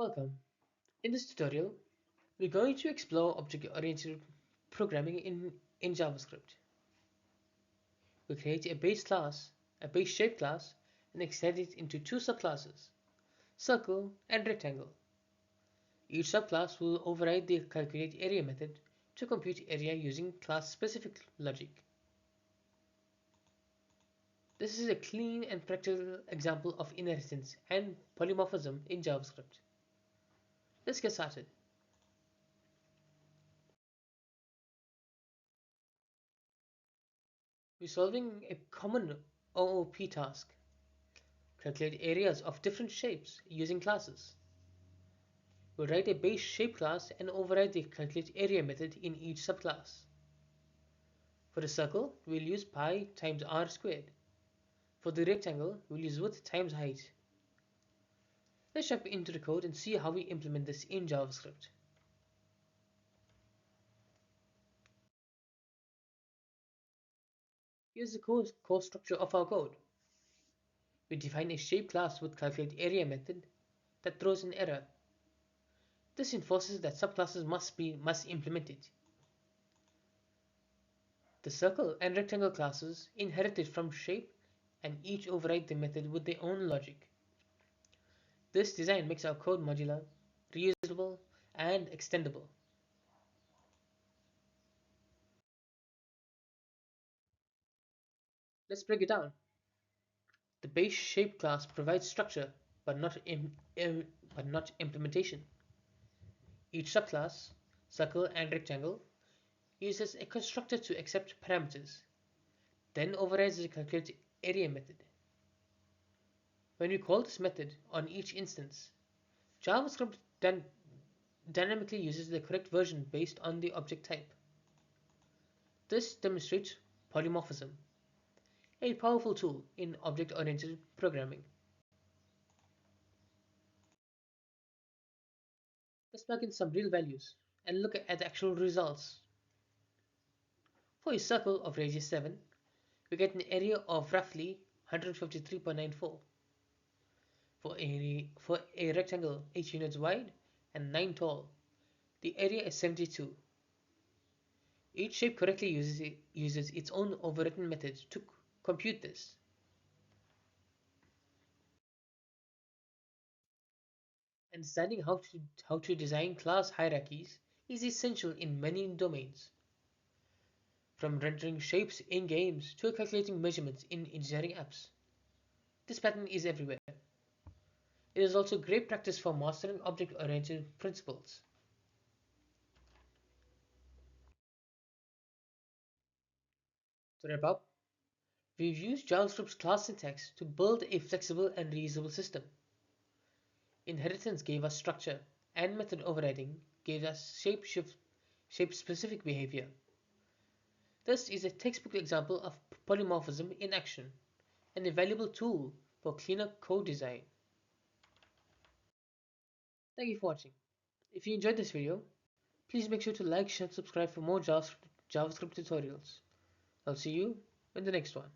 Welcome. In this tutorial, we're going to explore object-oriented programming in JavaScript. We'll create a base class, a base shape class, and extend it into two subclasses, circle and rectangle. Each subclass will override the calculate area method to compute area using class-specific logic. This is a clean and practical example of inheritance and polymorphism in JavaScript. Let's get started. We're solving a common OOP task. Calculate areas of different shapes using classes. We'll write a base shape class and override the calculate area method in each subclass. For the circle, we'll use pi times r squared. For the rectangle, we'll use width times height. Let's jump into the code and see how we implement this in JavaScript. Here's the core structure of our code. We define a shape class with calculate area method that throws an error. This enforces that subclasses must implement it. The circle and rectangle classes inherited from shape and each override the method with their own logic. This design makes our code modular, reusable, and extendable. Let's break it down. The base shape class provides structure but not implementation. Each subclass, circle and rectangle, uses a constructor to accept parameters, then overrides the calculate area method. When we call this method on each instance, JavaScript then dynamically uses the correct version based on the object type. This demonstrates polymorphism, a powerful tool in object-oriented programming. Let's plug in some real values and look at the actual results. For a circle of radius 7, we get an area of roughly 153.94. For a rectangle 8 units wide and 9 tall, the area is 72. Each shape correctly uses its own overwritten method to compute this. Understanding how to design class hierarchies is essential in many domains, from rendering shapes in games to calculating measurements in engineering apps. This pattern is everywhere. It is also great practice for mastering object-oriented principles. To wrap up, we've used JavaScript's class syntax to build a flexible and reusable system. Inheritance gave us structure, and method overriding gave us shape-specific behavior. This is a textbook example of polymorphism in action, and a valuable tool for cleaner code design. Thank you for watching. If you enjoyed this video, please make sure to like, share, and subscribe for more JavaScript tutorials. I'll see you in the next one.